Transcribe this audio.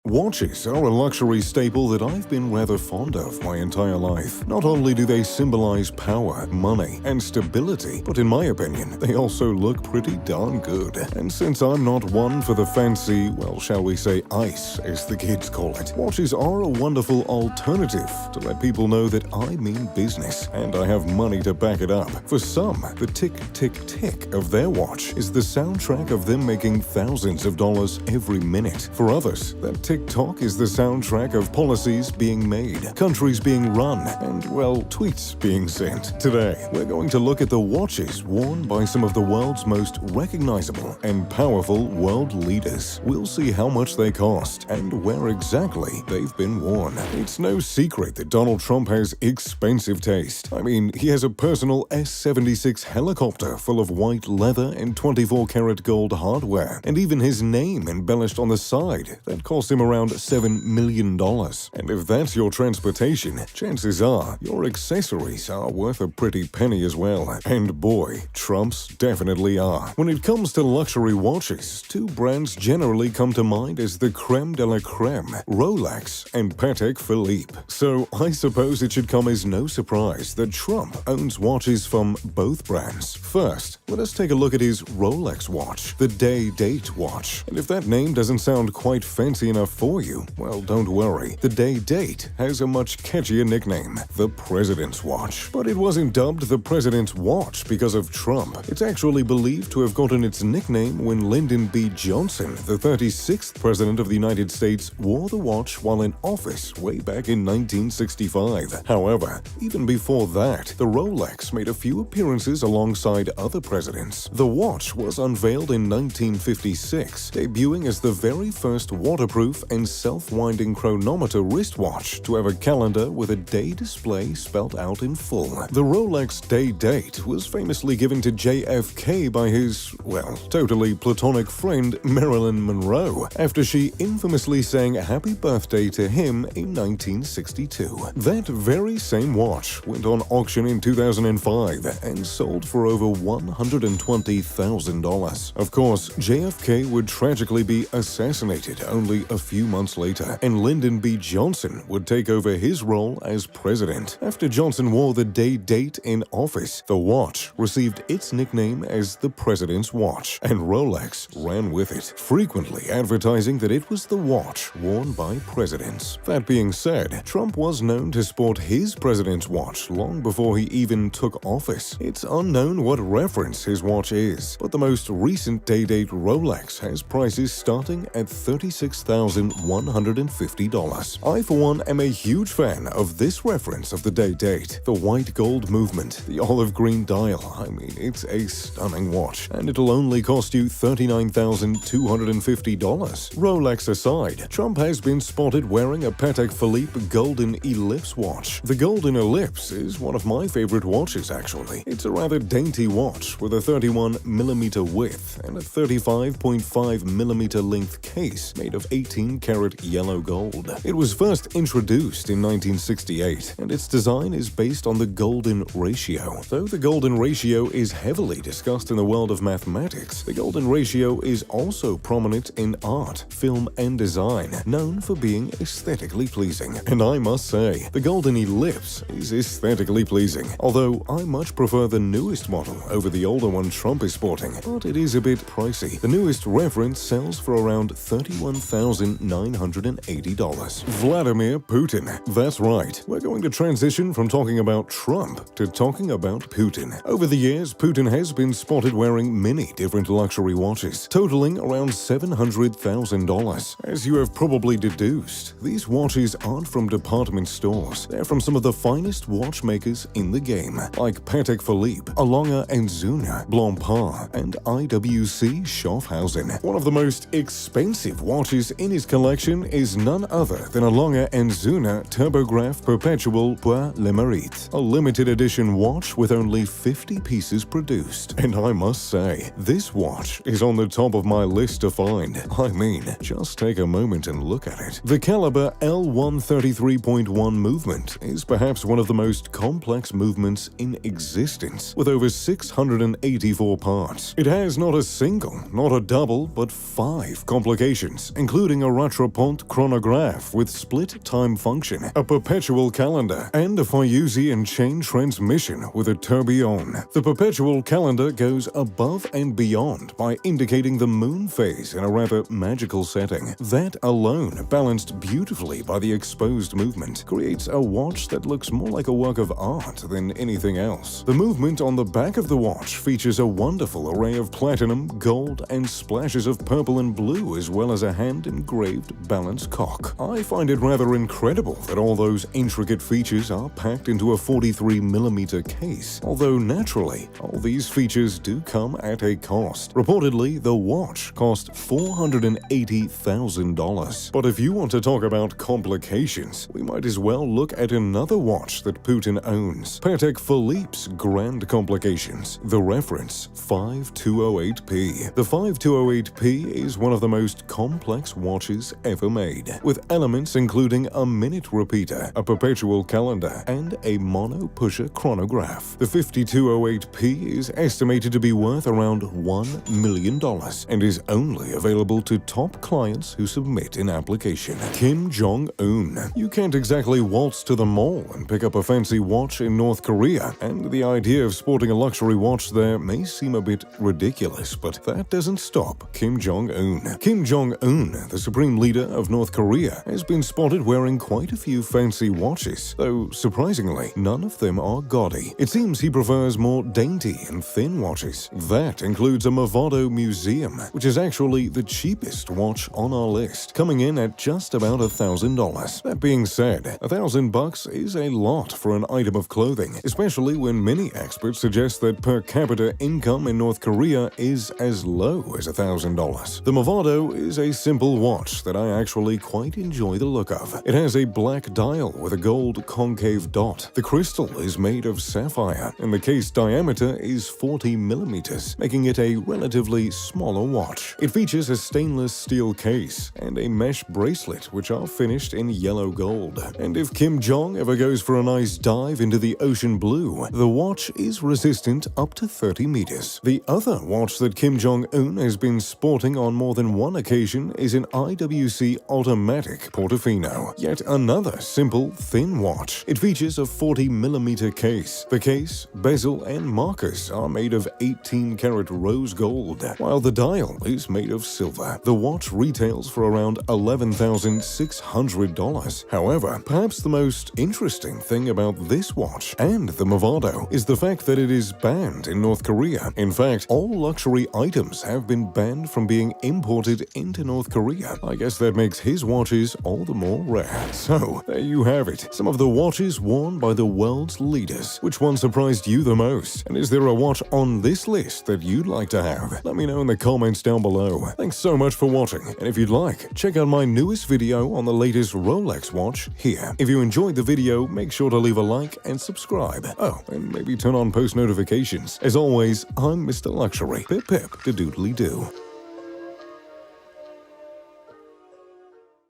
Watches are a luxury staple that I've been rather fond of my entire life. Not only do they symbolize power, money, and stability, but in my opinion, they also look pretty darn good. And since I'm not one for the fancy, well, shall we say ice, as the kids call it, watches are a wonderful alternative to let people know that I mean business, and I have money to back it up. For some, the tick-tick-tick of their watch is the soundtrack of them making thousands of dollars every minute. For others, that TikTok is the soundtrack of policies being made, countries being run, and, well, tweets being sent. Today, we're going to look at the watches worn by some of the world's most recognizable and powerful world leaders. We'll see how much they cost and where exactly they've been worn. It's no secret that Donald Trump has expensive taste. I mean, he has a personal S-76 helicopter full of white leather and 24-karat gold hardware, and even his name embellished on the side that cost him around $7 million. And if that's your transportation, chances are your accessories are worth a pretty penny as well. And boy, Trump's definitely are. When it comes to luxury watches, two brands generally come to mind as the creme de la creme, Rolex and Patek Philippe. So I suppose it should come as no surprise that Trump owns watches from both brands. First, let us take a look at his Rolex watch, the Day-Date watch. And if that name doesn't sound quite fancy enough for you, well, don't worry. The Day-Date has a much catchier nickname, the President's Watch. But it wasn't dubbed the President's Watch because of Trump. It's actually believed to have gotten its nickname when Lyndon B. Johnson, the 36th President of the United States, wore the watch while in office way back in 1965. However, even before that, the Rolex made a few appearances alongside other presidents. The watch was unveiled in 1956, debuting as the very first waterproof and self-winding chronometer wristwatch to have a calendar with a day display spelled out in full. The Rolex Day-Date was famously given to JFK by his, well, totally platonic friend Marilyn Monroe, after she infamously sang happy birthday to him in 1962. That very same watch went on auction in 2005 and sold for over $120,000. Of course, JFK would tragically be assassinated only a few months later, and Lyndon B. Johnson would take over his role as president. After Johnson wore the Day-Date in office, the watch received its nickname as the President's Watch, and Rolex ran with it, frequently advertising that it was the watch worn by presidents. That being said, Trump was known to sport his president's watch long before he even took office. It's unknown what reference his watch is, but the most recent Day-Date Rolex has prices starting at $36,150. I, for one, am a huge fan of this reference of the Day-Date. The white gold movement, the olive green dial, I mean, it's a stunning watch, and it'll only cost you $39,250. Rolex aside, Trump has been spotted wearing a Patek Philippe Golden Ellipse watch. The Golden Ellipse is one of my favorite watches, actually. It's a rather dainty watch with a 31mm width and a 35.5mm length case made of 18-karat yellow gold. It was first introduced in 1968, and its design is based on the golden ratio. Though the golden ratio is heavily discussed in the world of mathematics, the golden ratio is also prominent in art, film, and design, known for being aesthetically pleasing. And I must say, the Golden Ellipse is aesthetically pleasing, although I much prefer the newest model over the older one Trump is sporting, but it is a bit pricey. The newest reference sells for around $31,980. Vladimir Putin. That's right, we're going to transition from talking about Trump to talking about Putin. Over the years, Putin has been spotted wearing many different luxury watches, totaling around $700,000. As you have probably deduced, these watches aren't from department stores. They're from some of the finest watchmakers in the game, like Patek Philippe, Alonga & Zuna, Blancpain, and IWC Schaffhausen. One of the most expensive watches in his collection is none other than Alonga & Zuna Turbograph Perpetual Pour le Mérite, a limited edition watch with only 50 pieces produced. And I must say, this watch is on the top of my list to find. I mean, just take a moment and look at it. The caliber L133.1 movement is perhaps one of the most complex movements in existence, with over 684 parts. It has not a single, not a double, but 5 complications, including a Quatre-Pont chronograph with split time function, a perpetual calendar, and a Fuyuzian chain transmission with a tourbillon. The perpetual calendar goes above and beyond by indicating the moon phase in a rather magical setting. That alone, balanced beautifully by the exposed movement, creates a watch that looks more like a work of art than anything else. The movement on the back of the watch features a wonderful array of platinum, gold, and splashes of purple and blue, as well as a hand-engraved balance cock. I find it rather incredible that all those intricate features are packed into a 43mm case, although naturally, all these features do come at a cost. Reportedly, the watch cost $480,000. But if you want to talk about complications, we might as well look at another watch that Putin owns, Patek Philippe's Grand Complications, the reference 5208P. The 5208P is one of the most complex watches ever made, with elements including a minute repeater, a perpetual calendar, and a mono-pusher chronograph. The 5208P is estimated to be worth around $1 million and is only available to top clients who submit an application. Kim Jong-un. You can't exactly waltz to the mall and pick up a fancy watch in North Korea, and the idea of sporting a luxury watch there may seem a bit ridiculous, but that doesn't stop Kim Jong-un. Kim Jong-un, the supreme leader of North Korea, has been spotted wearing quite a few fancy watches, though surprisingly, none of them are gaudy. It seems he prefers more dainty and thin watches. That includes a Movado Museum, which is actually the cheapest watch on our list, coming in at just about $1,000. That being said, $1,000 is a lot for an item of clothing, especially when many experts suggest that per capita income in North Korea is as low as $1,000. The Movado is a simple watch that I actually quite enjoy the look of. It has a black dial with a gold concave dot. The crystal is made of sapphire, and the case diameter is 40mm, making it a relatively smaller watch. It features a stainless steel case and a mesh bracelet, which are finished in yellow gold. And if Kim Jong ever goes for a nice dive into the ocean blue, the watch is resistant up to 30 meters. The other watch that Kim Jong-un has been sporting on more than one occasion is an IWC automatic Portofino, yet another simple, thin watch. It features a 40mm case. The case, bezel, and markers are made of 18-karat rose gold, while the dial is made of silver. The watch retails for around $11,600. However, perhaps the most interesting thing about this watch and the Movado is the fact that it is banned in North Korea. In fact, all luxury items have been banned from being imported into North Korea. I guess that makes his watches all the more rare. So, there you have it. Some of the watches worn by the world's leaders. Which one surprised you the most? And is there a watch on this list that you'd like to have? Let me know in the comments down below. Thanks so much for watching, and if you'd like, check out my newest video on the latest Rolex watch here. If you enjoyed the video, make sure to leave a like and subscribe. Oh, and maybe turn on post notifications. As always, I'm Mr. Luxury. Pip pip to doodly doo.